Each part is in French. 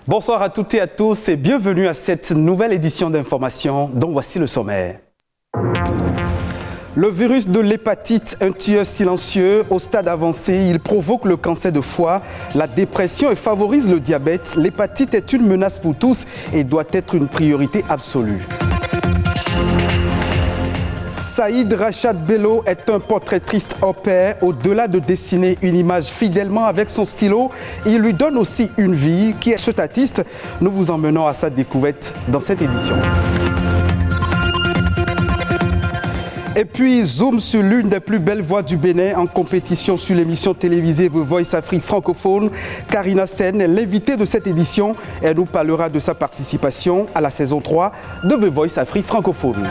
Bonsoir à toutes et à tous et bienvenue à cette nouvelle édition d'Information dont voici le sommaire. Le virus de l'hépatite, un tueur silencieux au stade avancé, il provoque le cancer de foie, la dépression et favorise le diabète. L'hépatite est une menace pour tous et doit être une priorité absolue. Saïd Rachad Bello est un portraitiste au pair. Au-delà de dessiner une image fidèlement avec son stylo, il lui donne aussi une vie. Qui est cet artiste? Nous vous emmenons à sa découverte dans cette édition. Et puis, zoom sur l'une des plus belles voix du Bénin en compétition sur l'émission télévisée The Voice Afrique francophone. Karina Sen est l'invitée de cette édition. Elle nous parlera de sa participation à la saison 3 de The Voice Afrique francophone.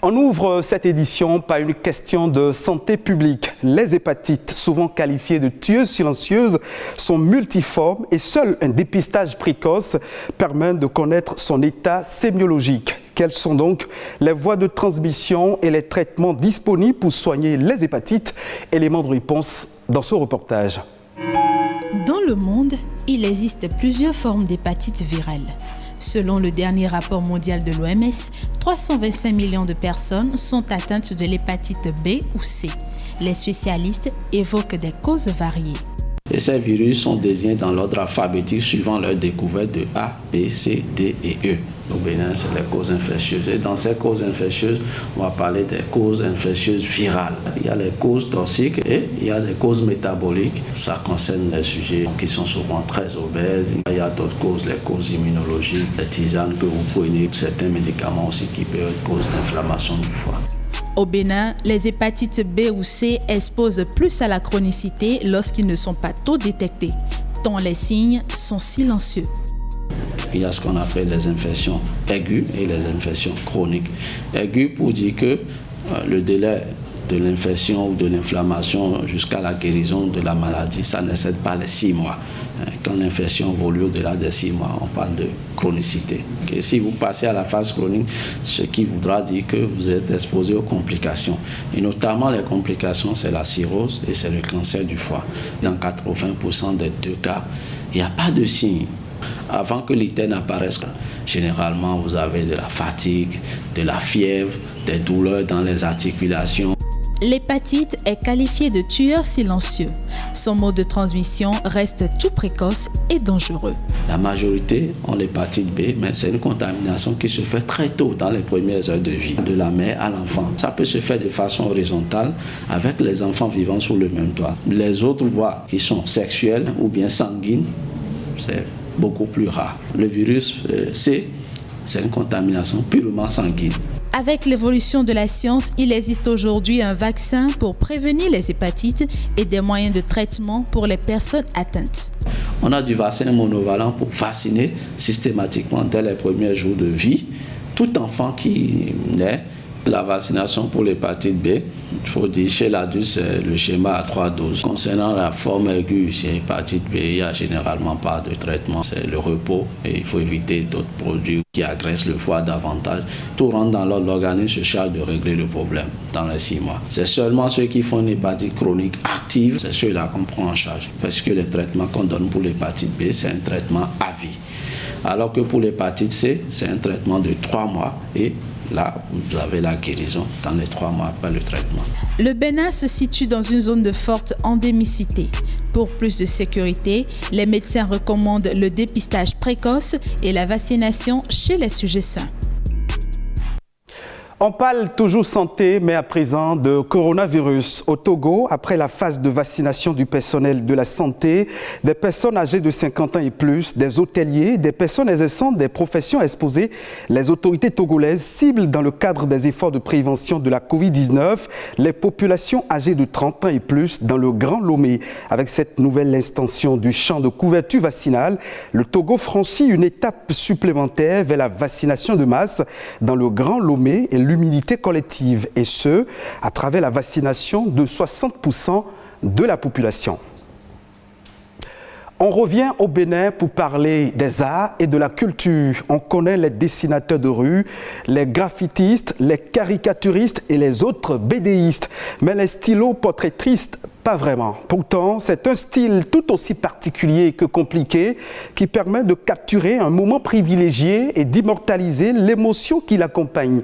On ouvre cette édition par une question de santé publique. Les hépatites, souvent qualifiées de tueuses silencieuses, sont multiformes et seul un dépistage précoce permet de connaître son état sémiologique. Quelles sont donc les voies de transmission et les traitements disponibles pour soigner les hépatites? Élément de réponse dans ce reportage. Dans le monde, il existe plusieurs formes d'hépatite virale. Selon le dernier rapport mondial de l'OMS, 325 millions de personnes sont atteintes de l'hépatite B ou C. Les spécialistes évoquent des causes variées. Et ces virus sont désignés dans l'ordre alphabétique suivant leur découverte de A, B, C, D et E. Au Bénin, c'est les causes infectieuses. Et dans ces causes infectieuses, on va parler des causes infectieuses virales. Il y a les causes toxiques et il y a des causes métaboliques. Ça concerne les sujets qui sont souvent très obèses. Il y a d'autres causes, les causes immunologiques, les tisanes que vous prenez, certains médicaments aussi qui peuvent être cause d'inflammation du foie. Au Bénin, les hépatites B ou C exposent plus à la chronicité lorsqu'ils ne sont pas tôt détectés, tant les signes sont silencieux. Il y a ce qu'on appelle les infections aiguës et les infections chroniques. Aiguës pour dire que le délai de l'infection ou de l'inflammation jusqu'à la guérison de la maladie, ça n'excède pas les 6 mois. Quand l'infection évolue au-delà des 6 mois, on parle de chronicité. Et si vous passez à la phase chronique, ce qui voudra dire que vous êtes exposé aux complications. Et notamment les complications, c'est la cirrhose et c'est le cancer du foie. Dans 80% des 2 cas, il n'y a pas de signe. Avant que l'ITER n'apparaisse, généralement, vous avez de la fatigue, de la fièvre, des douleurs dans les articulations. L'hépatite est qualifiée de tueur silencieux. Son mode de transmission reste tout précoce et dangereux. La majorité ont l'hépatite B, mais c'est une contamination qui se fait très tôt dans les premières heures de vie, de la mère à l'enfant. Ça peut se faire de façon horizontale avec les enfants vivant sous le même toit. Les autres voies qui sont sexuelles ou bien sanguines, c'est beaucoup plus rare. Le virus C, c'est une contamination purement sanguine. Avec l'évolution de la science, il existe aujourd'hui un vaccin pour prévenir les hépatites et des moyens de traitement pour les personnes atteintes. On a du vaccin monovalent pour vacciner systématiquement dès les premiers jours de vie tout enfant qui naît. La vaccination pour l'hépatite B, il faut dire chez l'adulte, c'est le schéma à 3 doses. Concernant la forme aiguë, chez l'hépatite B, il n'y a généralement pas de traitement. C'est le repos et il faut éviter d'autres produits qui agressent le foie davantage. Tout rentre dans l'ordre, l'organisme se charge de régler le problème dans les 6 mois. C'est seulement ceux qui font une hépatite chronique active, c'est ceux-là qu'on prend en charge. Parce que les traitements qu'on donne pour l'hépatite B, c'est un traitement à vie. Alors que pour l'hépatite C, c'est un traitement de 3 mois et là, vous avez la guérison dans les 3 mois après le traitement. Le Bénin se situe dans une zone de forte endémicité. Pour plus de sécurité, les médecins recommandent le dépistage précoce et la vaccination chez les sujets sains. On parle toujours santé, mais à présent de coronavirus. Au Togo, après la phase de vaccination du personnel de la santé, des personnes âgées de 50 ans et plus, des hôteliers, des personnes exerçant des professions exposées, les autorités togolaises ciblent dans le cadre des efforts de prévention de la Covid-19 les populations âgées de 30 ans et plus dans le Grand Lomé. Avec cette nouvelle extension du champ de couverture vaccinale, le Togo franchit une étape supplémentaire vers la vaccination de masse dans le Grand Lomé et l'humilité collective, et ce, à travers la vaccination de 60% de la population. On revient au Bénin pour parler des arts et de la culture. On connaît les dessinateurs de rue, les graffitistes, les caricaturistes et les autres bédéistes. Mais les stylos portraitristes, pas vraiment. Pourtant, c'est un style tout aussi particulier que compliqué qui permet de capturer un moment privilégié et d'immortaliser l'émotion qui l'accompagne.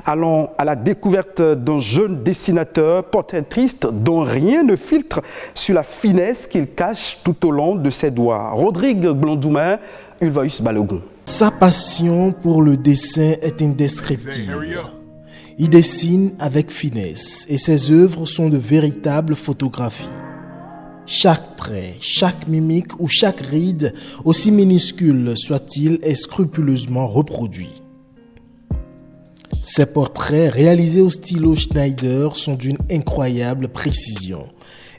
Allons à la découverte d'un jeune dessinateur portraitiste dont rien ne filtre sur la finesse qu'il cache tout au long de ses doigts. Rodrigue Blandoumain, Ulvaeus Balogun. Sa passion pour le dessin est indescriptible. Il dessine avec finesse et ses œuvres sont de véritables photographies. Chaque trait, chaque mimique ou chaque ride, aussi minuscule soit-il, est scrupuleusement reproduit. Ses portraits réalisés au stylo Schneider sont d'une incroyable précision.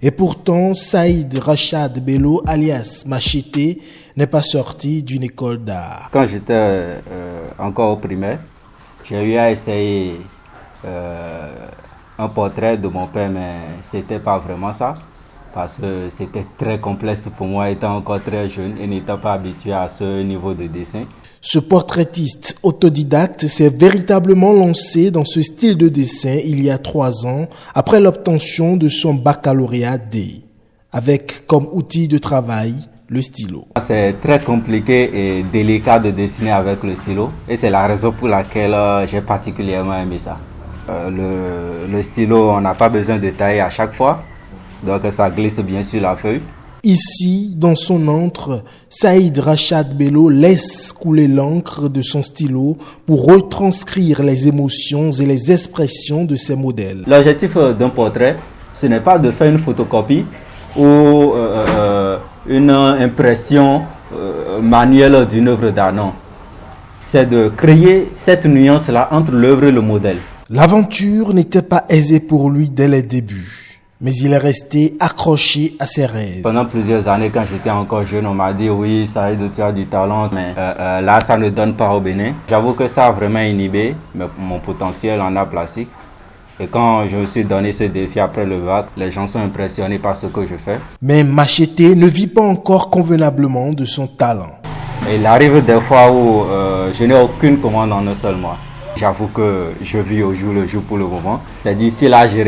Et pourtant, Saïd Rachad Bello, alias Machete, n'est pas sorti d'une école d'art. Quand j'étais encore au primaire, j'ai eu à essayer un portrait de mon père, mais c'était pas vraiment ça. Parce que c'était très complexe pour moi, étant encore très jeune et n'étant pas habitué à ce niveau de dessin. Ce portraitiste autodidacte s'est véritablement lancé dans ce style de dessin il y a 3 ans, après l'obtention de son baccalauréat D, avec comme outil de travail le stylo. C'est très compliqué et délicat de dessiner avec le stylo et c'est la raison pour laquelle j'ai particulièrement aimé ça. Le stylo, on n'a pas besoin de tailler à chaque fois, donc ça glisse bien sur la feuille. Ici, dans son antre, Saïd Rachad Bello laisse couler l'encre de son stylo pour retranscrire les émotions et les expressions de ses modèles. L'objectif d'un portrait, ce n'est pas de faire une photocopie ou une impression manuelle d'une œuvre d'art, non. C'est de créer cette nuance-là entre l'œuvre et le modèle. L'aventure n'était pas aisée pour lui dès les débuts. Mais il est resté accroché à ses rêves. Pendant plusieurs années, quand j'étais encore jeune, on m'a dit oui, Saïd, tu as du talent, mais là, ça ne donne pas au Bénin. J'avoue que ça a vraiment inhibé mon potentiel en art plastique. Et quand je me suis donné ce défi après le bac, les gens sont impressionnés par ce que je fais. Mais Machete ne vit pas encore convenablement de son talent. Et il arrive des fois où je n'ai aucune commande en un seul mois. J'avoue que je vis au jour le jour pour le moment. C'est-à-dire, si là, j'ai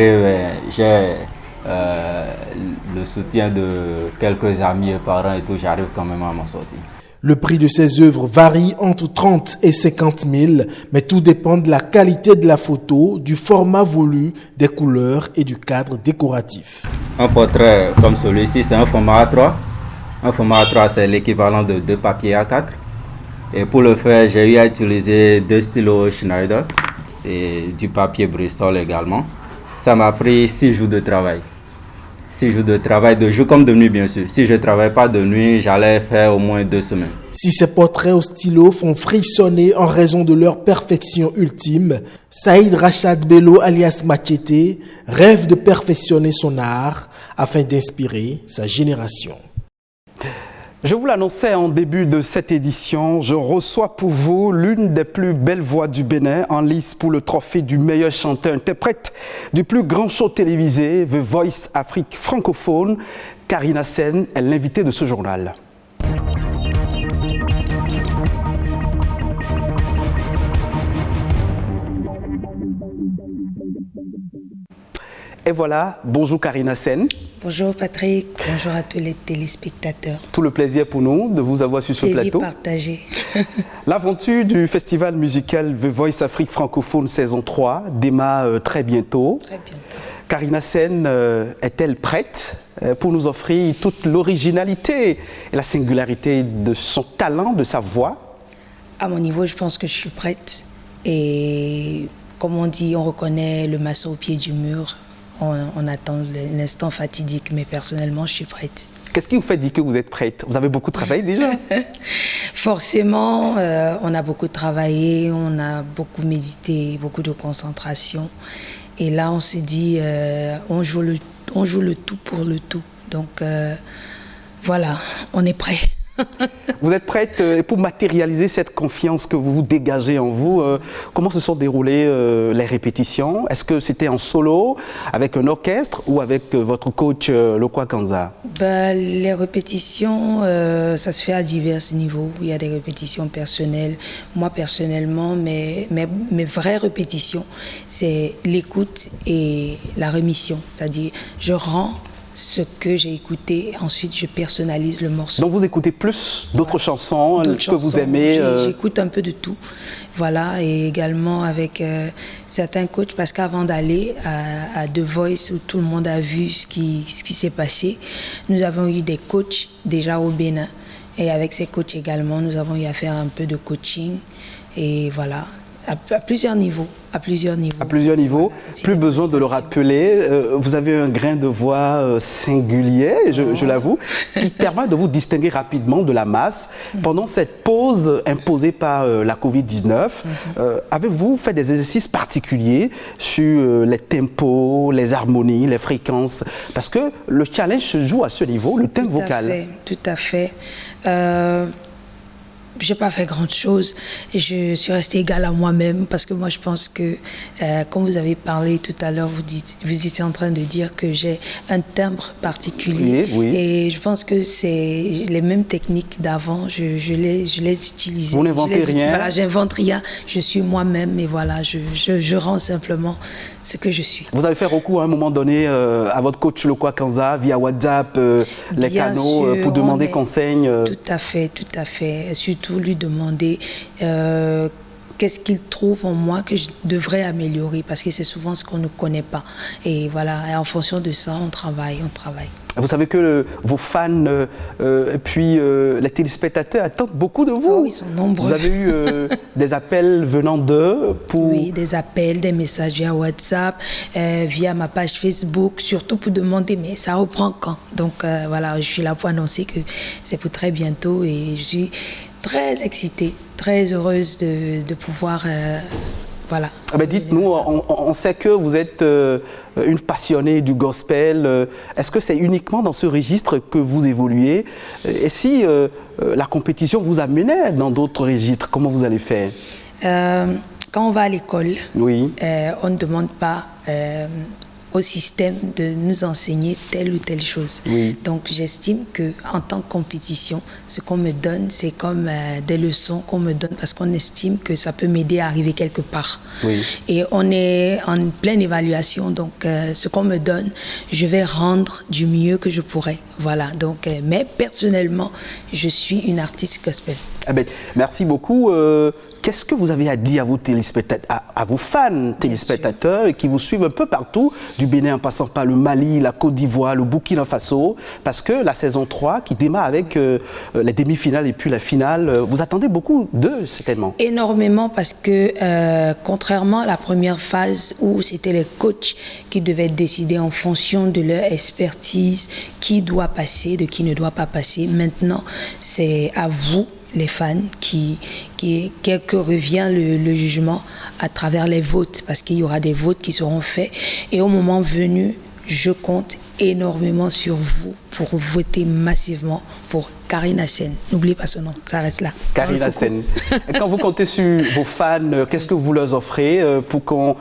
le soutien de quelques amis et parents et tout, j'arrive quand même à m'en sortir. Le prix de ses œuvres varie entre 30 et 50 000, mais tout dépend de la qualité de la photo, du format voulu, des couleurs et du cadre décoratif. Un portrait comme celui-ci, c'est un format A3. Un format A3, c'est l'équivalent de 2 papiers A4. Et pour le faire, j'ai eu à utiliser 2 stylos Schneider et du papier Bristol également. Ça m'a pris 6 jours de travail. 6 jours de travail, de jour comme de nuit bien sûr. Si je ne travaille pas de nuit, j'allais faire au moins 2 semaines. Si ces portraits au stylo font frissonner en raison de leur perfection ultime, Saïd Rachad Bello alias Machete rêve de perfectionner son art afin d'inspirer sa génération. Je vous l'annonçais en début de cette édition, je reçois pour vous l'une des plus belles voix du Bénin en lice pour le trophée du meilleur chanteur-interprète du plus grand show télévisé, The Voice Afrique francophone. Karina Sen est l'invitée de ce journal. Et voilà, bonjour Karina Sen. Bonjour Patrick, bonjour à tous les téléspectateurs. Tout le plaisir pour nous de vous avoir sur ce plateau. Plaisir partagé. L'aventure du festival musical The Voice Afrique francophone saison 3 démarre très bientôt. Très bientôt. Karina Sen est-elle prête pour nous offrir toute l'originalité et la singularité de son talent, de sa voix? À mon niveau, je pense que je suis prête. Et comme on dit, on reconnaît le maçon au pied du mur. On attend l'instant fatidique, mais personnellement, je suis prête. Qu'est-ce qui vous fait dire que vous êtes prête? Vous avez beaucoup travaillé déjà? Forcément, on a beaucoup travaillé, on a beaucoup médité, beaucoup de concentration. Et là, on se dit, on joue le tout pour le tout. Donc, voilà, on est prêt. Vous êtes prête pour matérialiser cette confiance que vous dégagez en vous. Comment se sont déroulées les répétitions? Est-ce que c'était en solo, avec un orchestre ou avec votre coach Lokwa Kanza? Les répétitions, ça se fait à divers niveaux. Il y a des répétitions personnelles. Moi, personnellement, mes vraies répétitions, c'est l'écoute et la rémission. C'est-à-dire, je rends ce que j'ai écouté, ensuite je personnalise le morceau. Donc vous écoutez plus d'autres chansons que vous aimez J'écoute un peu de tout, voilà, et également avec certains coachs, parce qu'avant d'aller à The Voice, où tout le monde a vu ce qui s'est passé, nous avons eu des coachs déjà au Bénin, et avec ces coachs également, nous avons eu à faire un peu de coaching, et voilà, à plusieurs niveaux. À plusieurs niveaux. Voilà, plus besoin de le rappeler. Vous avez un grain de voix singulier, je l'avoue, qui permet de vous distinguer rapidement de la masse. Pendant cette pause imposée par la Covid-19, avez-vous fait des exercices particuliers sur les tempos, les harmonies, les fréquences? Parce que le challenge se joue à ce niveau, le thème vocal. Tout à fait. Je n'ai pas fait grand chose. Je suis restée égale à moi-même parce que moi, je pense que, comme vous avez parlé tout à l'heure, vous étiez en train de dire que j'ai un timbre particulier. Oui. Et je pense que c'est les mêmes techniques d'avant. Je les utilise. Vous n'inventez rien. Voilà, j'invente rien. Je suis moi-même et voilà, je rends simplement ce que je suis. Vous avez fait recours à un moment donné à votre coach Lokwa Kanza via WhatsApp, les canaux, pour demander conseil. Tout à fait. Surtout lui demander qu'est-ce qu'il trouve en moi que je devrais améliorer, parce que c'est souvent ce qu'on ne connaît pas. Et voilà, et en fonction de ça, on travaille. Vous savez que vos fans et puis les téléspectateurs attendent beaucoup de vous. Oh, ils sont nombreux. Vous avez eu des appels venant d'eux pour... Oui, des appels, des messages via WhatsApp, via ma page Facebook, surtout pour demander, mais ça reprend quand? Donc voilà, je suis là pour annoncer que c'est pour très bientôt et je suis très excitée, très heureuse de pouvoir... Voilà. Dites-nous, on sait que vous êtes une passionnée du gospel. Est-ce que c'est uniquement dans ce registre que vous évoluez? Et si la compétition vous amenait dans d'autres registres, comment vous allez faire? Quand on va à l'école, oui. On ne demande pas au système de nous enseigner telle ou telle chose. Oui. Donc j'estime qu'en tant que compétition, ce qu'on me donne, c'est comme des leçons qu'on me donne parce qu'on estime que ça peut m'aider à arriver quelque part. Oui. Et on est en pleine évaluation, donc ce qu'on me donne, je vais rendre du mieux que je pourrais. Voilà, donc, mais personnellement, je suis une artiste gospel. Merci beaucoup. Qu'est-ce que vous avez à dire à vos téléspectateurs, à vos fans téléspectateurs qui vous suivent un peu partout, du Bénin en passant par le Mali, la Côte d'Ivoire, le Burkina Faso, parce que la saison 3 qui démarre avec les demi-finales et puis la finale, vous attendez beaucoup d'eux, certainement? Énormément, parce que contrairement à la première phase où c'était les coachs qui devaient décider en fonction de leur expertise qui doit passer, de qui ne doit pas passer, maintenant c'est à vous, les fans, que revient le jugement à travers les votes, parce qu'il y aura des votes qui seront faits. Et au moment venu, je compte énormément sur vous pour voter massivement pour Karina Sen. N'oubliez pas son nom, ça reste là. Karina Sen. Quand vous comptez sur vos fans, qu'est-ce que vous leur offrez pour qu'on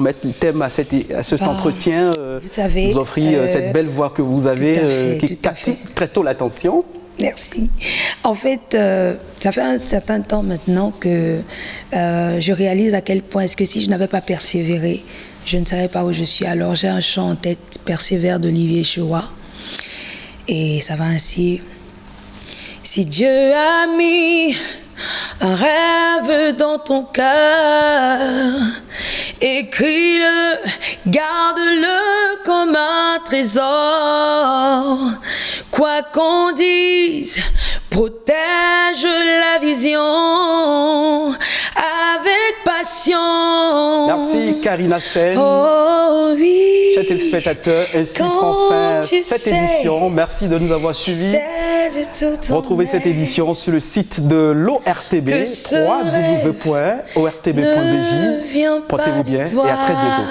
mette le thème à cet entretien? Vous savez, vous offrez cette belle voix que vous avez qui captive très tôt l'attention. Merci. En fait, ça fait un certain temps maintenant que je réalise à quel point est-ce que si je n'avais pas persévéré, je ne serais pas où je suis. Alors j'ai un chant en tête, Persévère d'Olivier Chewa. Et ça va ainsi. Si Dieu a mis un rêve dans ton cœur, écris-le, garde-le comme un trésor. Quoi qu'on dise, protège la vision avec passion. Merci Karina Sen. Oh oui. Chers téléspectateurs, ainsi prend fin cette édition. Merci de nous avoir suivis. Retrouvez cette édition sur le site de l'ORTB, www.ortb.bj. Portez-vous bien et à très bientôt.